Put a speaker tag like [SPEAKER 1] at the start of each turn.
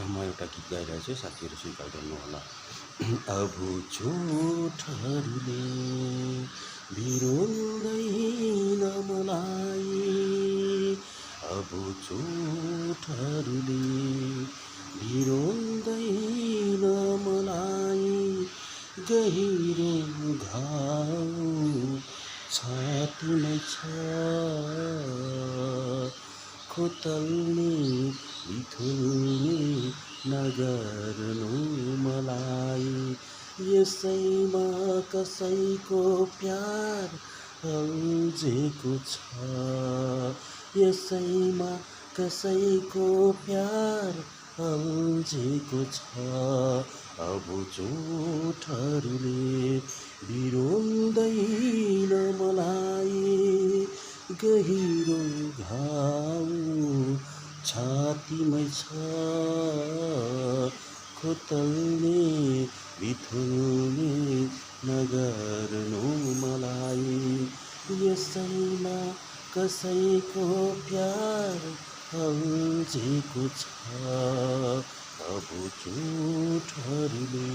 [SPEAKER 1] र म एउटा गीत गाइरहेको छु, साथीहरू स्वीकार गर्नुहोला। अब झुठहरूले बिरुँदैन मलाई, अब झुठहरूले बिरुँदैन मलाई, गहिरो घाउ छातीमै छ, खोतल्ने बिथुल्ने नगर्नु मलाई। यसैमा कसैको प्यार अल्झेको छ, यसैमा कसैको प्यार अल्झेको छ। अब झुठहरूले बिरुँदैन मलाई, गहिरो घाउ छातीमै छ, खोतल्ने बिथुल्ने नगर्नु मलाई। यसैमा कसैको प्यार अल्झेको छ, अब झुठहरूले